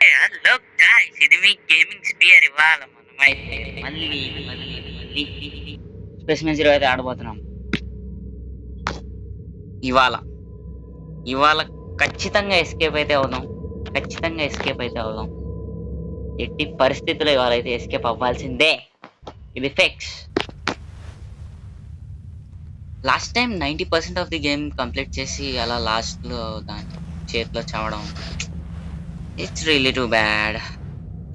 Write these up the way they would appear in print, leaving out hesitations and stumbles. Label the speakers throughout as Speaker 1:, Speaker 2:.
Speaker 1: Hello guys, ఇది మీ gaming spear. ఇవాళ మనమైతే మళ్ళీ స్పెసిమెన్ జీరో అయితే ఆడబోతున్నాం. ఇవాళ ఇవాళ ఖచ్చితంగా ఎస్కేప్ అయితే అవుదాం. ఎట్టి పరిస్థితుల్లో ఇవాళ అయితే ఎస్కేప్ అవ్వాల్సిందే. ఇది fix. Last time 90% of the game complete చేసి అలా లాస్ట్లో దాని చేతిలో చావడం, it's really too bad.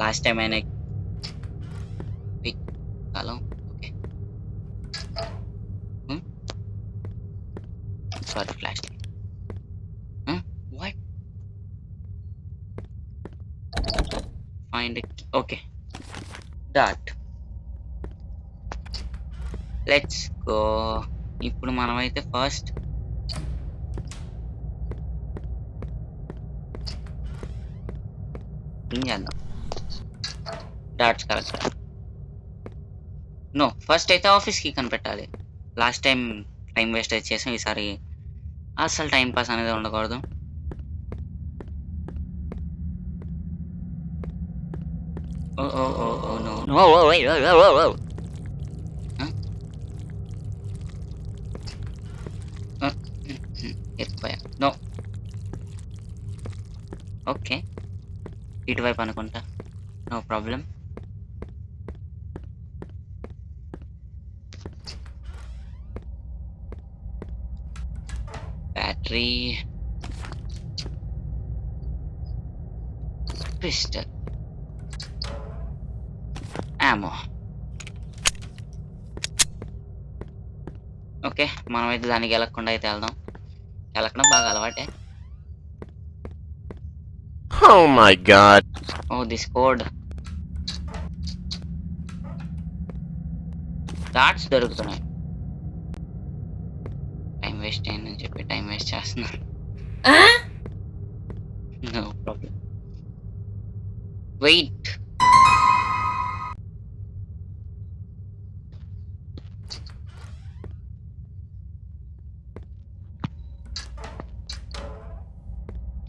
Speaker 1: Last time అయినా కాలం. Okay, sorry, flash. What? Find it. Okay, dot. Let's go. ఇప్పుడు మనమైతే ఫస్ట్ ఏం చేద్దాం? Dots correct. నో, ఫస్ట్ అయితే ఆఫీస్కి కనిపెట్టాలి. లాస్ట్ టైం టైం వేస్ట్ అయితే చేసాం, ఈసారి అసలు టైం పాస్ అనేది ఉండకూడదు. Oh oh oh oh no no oh oh oh oh oh. ఎత్తిపోయా. నో. ఓకే, ఇటువైపు అనుకుంటా. No problem. Battery, pistol, ammo. Okay, మనమైతే దానికి వెళ్ళకుండా అయితే వెళ్దాం. వెళ్ళకుండా బాగా అలవాటే.
Speaker 2: Oh my god.
Speaker 1: Oh this code. Dots దొరుకుతున్నాయి. టైం వేస్ట్ అయిందని చెప్పి టైం వేస్ట్ చేస్తున్నాను. No problem. వెయిట్.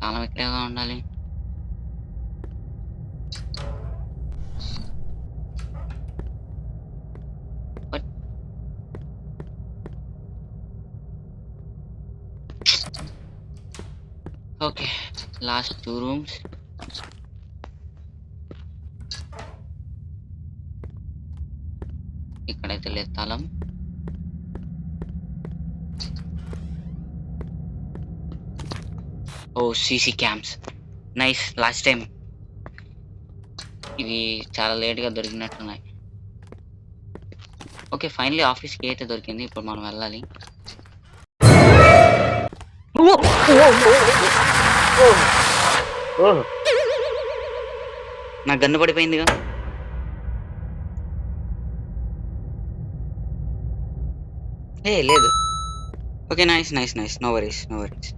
Speaker 1: తాళం ఇక్కడేగా ఉండాలి. Okay, last 2 rooms. ఇక్కడైతే లేదు తాళం. Oh CC cams, nice. Last time ఇవి చాలా లేట్గా దొరికినట్టున్నాయి. ఓకే, ఫైనలీ ఆఫీస్కి అయితే దొరికింది. ఇప్పుడు మనం వెళ్ళాలి. నా గన్ను పడిపోయిందిగా. ఏ లేదు. Okay, nice nice nice. No worries, no worries.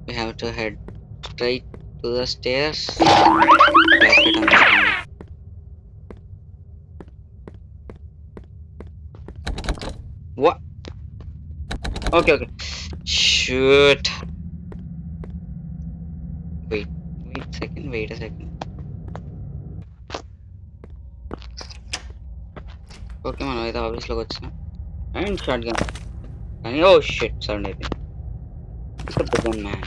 Speaker 1: We have to head straight to the stairs. What? Okay, okay. Shoot. Wait a second. Okay, మనం అయితే ఆఫీస్లోకి వచ్చాం. And short gun. కానీ ఓ షిట్, సౌండ్ అయిపోయింది. Man.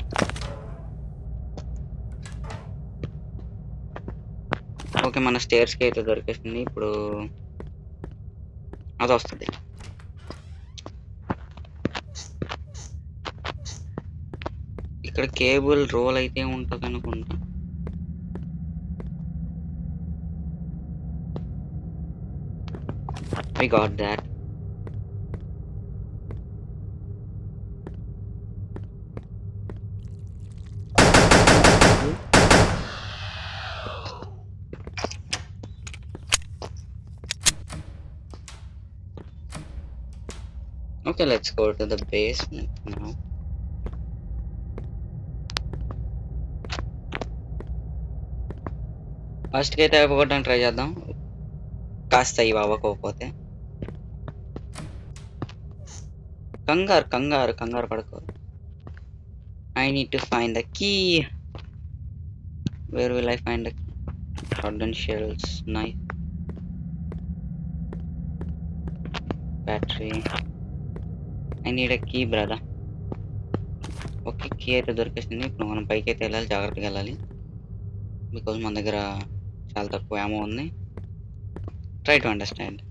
Speaker 1: Okay, మన స్టేర్స్కి అయితే దొరికేసింది. ఇప్పుడు అది వస్తుంది. ఇక్కడ కేబుల్ రోల్ అయితే ఉంటుంది అనుకుంటా. We got that. Okay, let's go to the basement now. ఫస్ట్కి అయితే అయిపోవడానికి ట్రై చేద్దాం. కాస్త ఇవి అవ్వకపోతే. కంగారు పడుకో. I need to find the key. Where will I find a shotgun shells? Knife, battery. I need a key, brother. Okay, key అయితే దొరికేసింది. ఇప్పుడు మనం పైకి అయితే వెళ్ళాలి, జాగ్రత్తగా వెళ్ళాలి. బికాజ్ మన దగ్గర చాలా తక్కువ యామో ఉంది. Try to understand.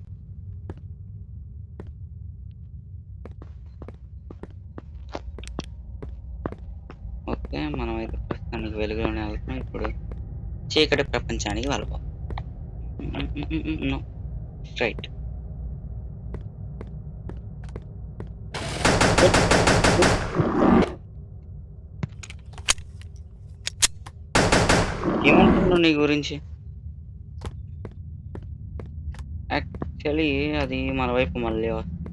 Speaker 1: ఓకే, మనం అయితే ప్రస్తుతానికి వెలుగులోనే వెళ్తున్నాం. ఇప్పుడు చీకటి ప్రపంచానికి వెళ్ళిపో. No, straight. ఏమనుకుంటున్నావు నీ గురించి? యాక్చువల్లీ అది మన వైపు మళ్ళీ వస్తుంది.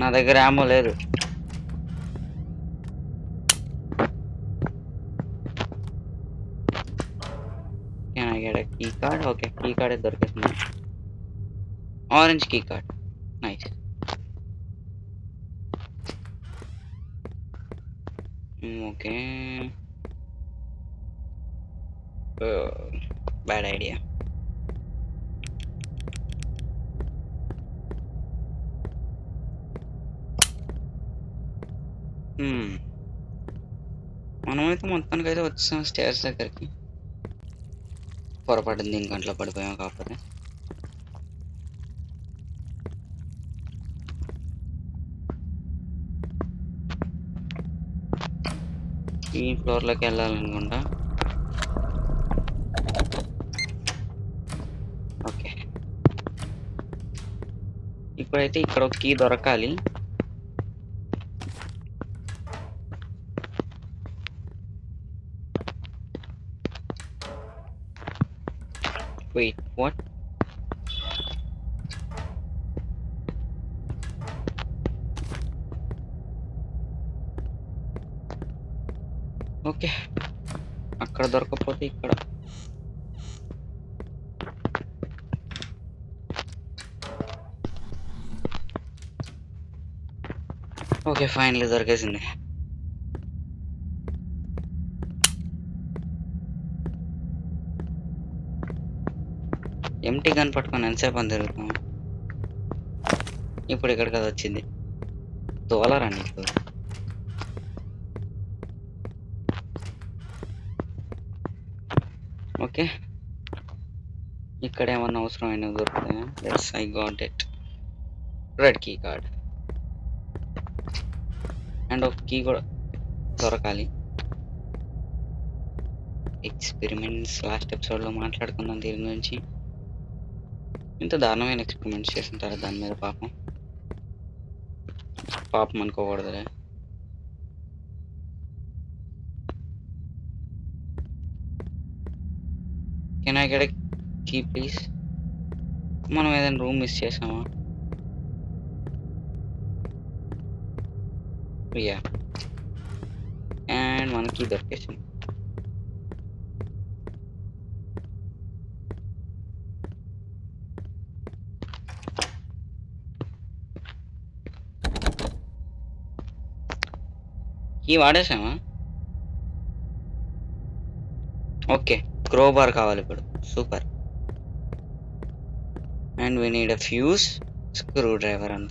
Speaker 1: నా దగ్గర యామో లేదు. Can I get a key card? Okay, key card అయితే దొరికేసింది. Orange key card, nice. Okay, bad idea. మనమైతే మొత్తానికైతే వచ్చాం స్టేర్స్ దగ్గరికి. పొరపాటు దీని గంటలో పడిపోయాం. కాకపోతే ఈ ఫ్లోర్లోకి వెళ్ళాలనుకుంటా. ఓకే, ఇప్పుడైతే ఇక్కడ ఒక కీ దొరకాలి. Wait, what? ఓకే, అక్కడ దొరకకపోతే ఇక్కడ. ఓకే, ఫైనల్లీ దొరికేసింది. ఎంటీ గన్ పట్టుకొని ఎంతసేపు అని తిరుగుతాం. ఇప్పుడు ఇక్కడికి అది వచ్చింది. తోలరా నీకు? ఓకే, ఇక్కడ ఏమన్నా అవసరమైన దొరుకుతాయా? Yes, I got it. Red key card and ఒక కీ కూడా దొరకాలి. ఎక్స్పెరిమెంట్స్ లాస్ట్ ఎపిసోడ్లో మాట్లాడుకుందాం దీని గురించి. ఇంత దారుణమైన ఎక్స్పెరిమెంట్స్ చేస్తుంటారు దాని మీద. పాపం అనుకోకూడదులే. Can I get key please? మనం ఏదైనా రూమ్ మిస్ చేసామా? యా, అండ్ మనకి దొరికేసింది. కీ వాడేసామా? ఓకే, క్రోబార్ కావాలి ఇప్పుడు. Super. And we need a fuse, screwdriver అంత.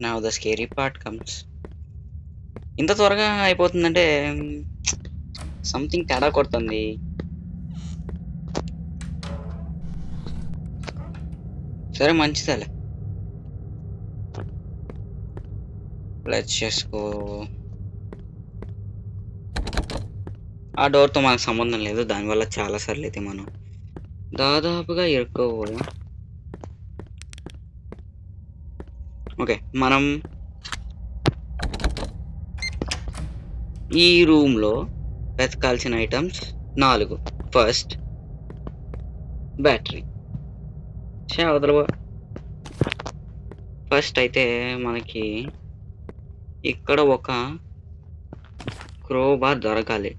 Speaker 1: Now the scary part comes. ఇంత త్వరగా అయిపోతుందంటే సంథింగ్ తేడా కొడుతుంది. సరే, మంచిదేలే. Let's just go. ఆ డోర్తో మనకు సంబంధం లేదు, దానివల్ల చాలా సార్లు అయితే మనం దాదాపుగా ఇరుక్కోపోయాం. ఓకే, మనం ఈ రూమ్లో వెతకాల్సిన ఐటమ్స్ 4. First battery. వదలవా? ఫస్ట్ అయితే మనకి ఇక్కడ ఒక క్రోబార్ దొరకాలి.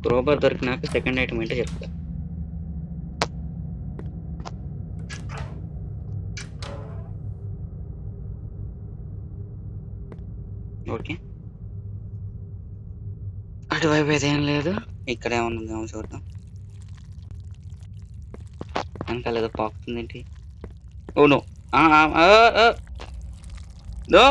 Speaker 1: క్రోబార్ దొరికినాక సెకండ్ ఐటమ్ ఏంటో చెప్తా. ఓకే, అటువైపు అయితే ఏం లేదు. ఇక్కడ ఏమన్నా చూద్దాం. వెనకాల ఏదో పాకుతుంది ఏంటి? ఓ నో, నో.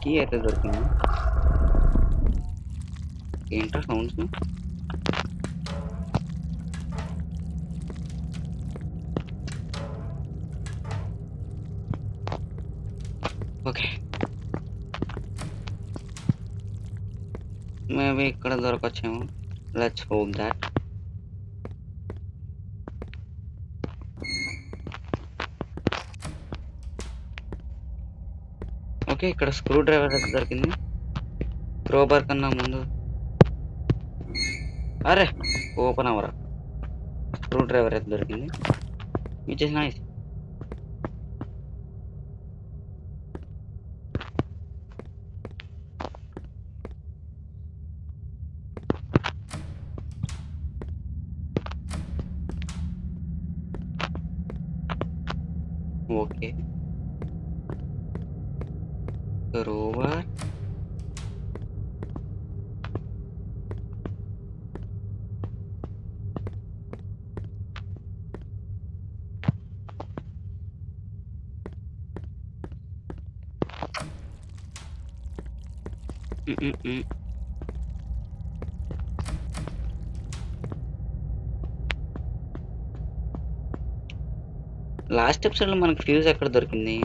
Speaker 1: కీ అయితే దొరికింది. ఏంటో సౌండ్స్. ఓకే, మేబీ ఇక్కడ దొరకొచ్చేమో. Let's hope that. ఓకే, ఇక్కడ స్క్రూ డ్రైవర్ అయితే దొరికింది. క్రోబార్ కన్నా ముందు. అరే, ఓపెన్ అవరా. స్క్రూ డ్రైవర్ అయితే దొరికింది, which is nice. Okay, crowbar. Last episode లో మనకి ఫ్యూజ్ ఎక్కడ దొరికింది?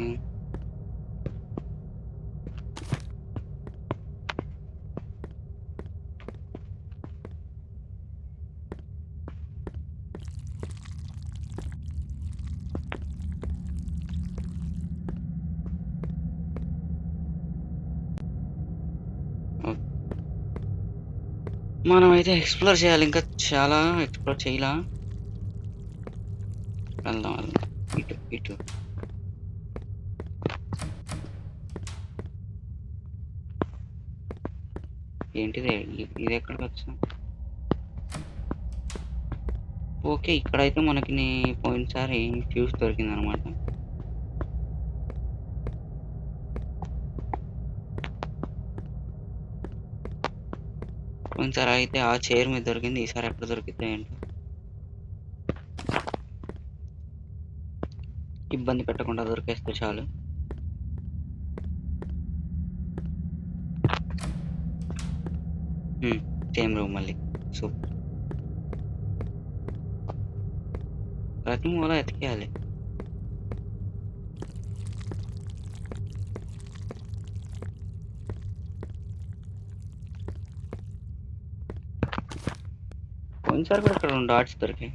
Speaker 1: మనం అయితే ఎక్స్ప్లోర్ చేయాలి, ఇంకా చాలా ఎక్స్ప్లోర్ చేయాలా. వెళ్దాం వెళ్దాం, ఇటు ఇటు. ఏంటిది? ఇది ఎక్కడికి వచ్చాం? ఓకే, ఇక్కడైతే మనకి పోయినసారి ఫ్యూజ్ దొరికింది అనమాట. పోయినసారి అయితే ఆ చైర్ మీద దొరికింది, ఈసారి ఎక్కడ దొరికితే ఏంటో. ఇబ్బంది పెట్టకుండా దొరికేస్తే చాలు. సేమ్ రూమ్ మళ్ళీ. సూపర్. ప్రతి మూల ఎతికేయాలి. పోయినసారి కూడా ఇక్కడ 2 డాట్స్ దొరికాయి.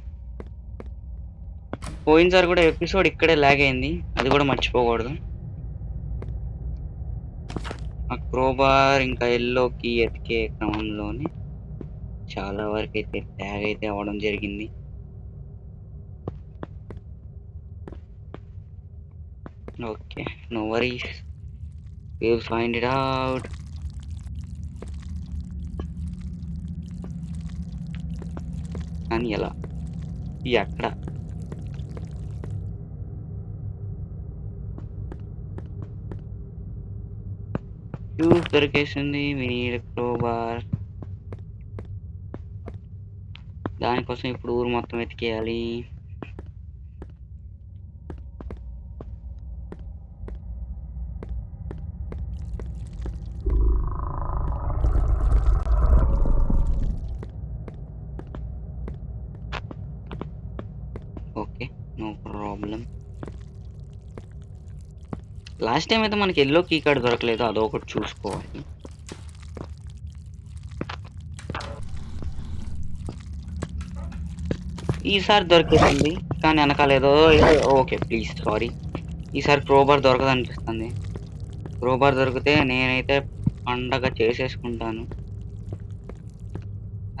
Speaker 1: పోయినసారి కూడా ఎపిసోడ్ ఇక్కడే లాగ్ అయింది, అది కూడా మర్చిపోకూడదు. ఆ క్రోబార్ ఇంకా ఎల్లోకి ఎతికే క్రమంలోనే చాలా వరకు అయితే ట్యాగ్ అయితే అవ్వడం జరిగింది. Okay, no worries, we will find it out. కానీ ఎలా? ఎక్కడ? ఫ్యూజ్ దొరికేసింది. we need a crowbar. దానికోసం ఇప్పుడు ఊరు మొత్తం ఎతికేయాలి. Okay, no problem. Last time అయితే మనకి ఎల్లో కీ కార్డ్ దొరకలేదు, అదొకటి చూసుకోవాలి. ఈసారి దొరికేసింది, కానీ వెనకాలేదో. Okay please, sorry. ఈసారి క్రోబార్ దొరకదు అనిపిస్తుంది. క్రోబార్ దొరికితే నేనైతే పండగ చేసేసుకుంటాను,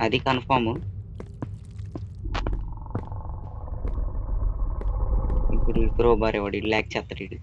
Speaker 1: అది కన్ఫర్మ్. ఇప్పుడు ఈ క్రోబార్ ఎవడి ల్యాక్ చేస్తాడు.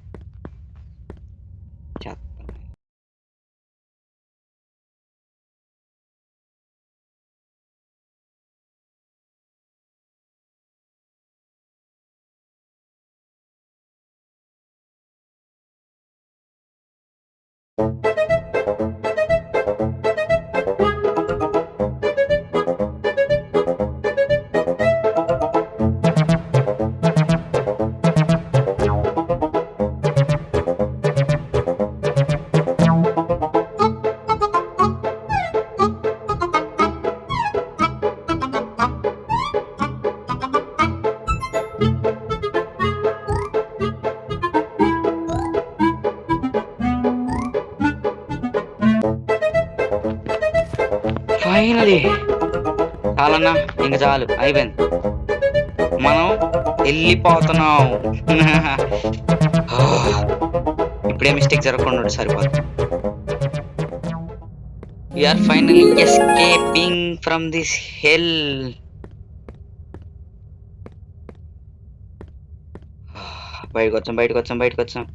Speaker 1: ఫైనలీ చాలన్నా, ఇంక చాలు, అయిపోయింది. మనం వెళ్ళిపోతున్నాం. ఇప్పుడే మిస్టేక్ జరగకుండా సరిపోతుంది. We are finally escaping from this hell. బయటకు వచ్చాం.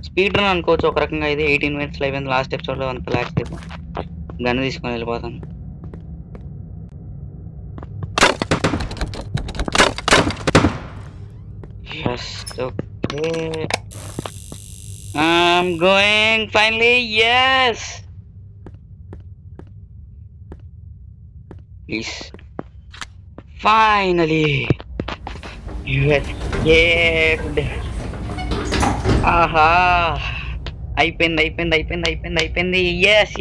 Speaker 1: స్పీడ్ రన్ అనుకోవచ్చు ఒక రకంగా. ఇది 18 minutes అయిపోయింది. లాస్ట్ ఎపిసోడ్ లో అంత లాక్స్ అయిపోయింది. గన్ను తీసుకొని వెళ్ళిపోతాను. Okay. I'm going finally. Yes. Please. Finally. You escaped. ఆహా, అయిపోయింది. ఎస్.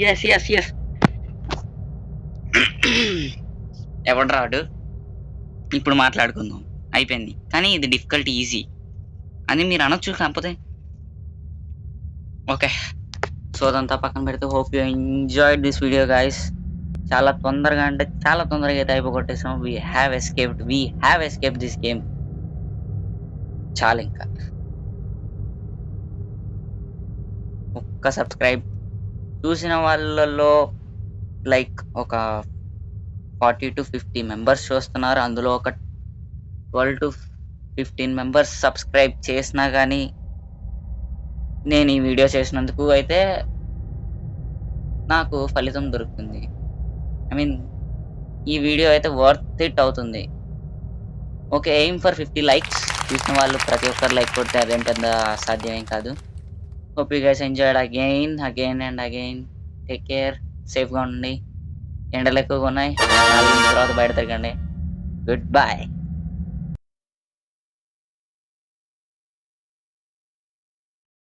Speaker 1: ఎవడు రాడు, ఇప్పుడు మాట్లాడుకుందాం. అయిపోయింది. కానీ ఇది డిఫికల్ట్ ఈజీ అని మీరు అనొచ్చు, కాకపోతే ఓకే. సో అదంతా పక్కన పెడితే hope you enjoyed this video guys. చాలా తొందరగా అయితే అయిపోగొట్టేసాం. We have escaped this game. చాలు, ఇంకా ఒక్క సబ్స్క్రైబ్ చూసిన వాళ్ళలో లైక్ ఒక 40 to 50 మెంబర్స్ చూస్తున్నారు. అందులో ఒక 12 to 15 మెంబర్స్ సబ్స్క్రైబ్ చేసినా కానీ నేను ఈ వీడియో చేసినందుకు అయితే నాకు ఫలితం దొరుకుతుంది. ఐ మీన్ ఈ వీడియో అయితే వర్త్ ఇట్ అవుతుంది. Okay, aim for 50 likes. చూసిన వాళ్ళు ప్రతి ఒక్కరు లైక్ కొడితే అదేం పెద్ద సాధ్యమేం కాదు. Hope you guys enjoyed again and again. Take care, సేఫ్గా ఉండండి. ఎండలు ఎక్కువగా ఉన్నాయి. 4 తర్వాత బయట తిరగండి. Good bye.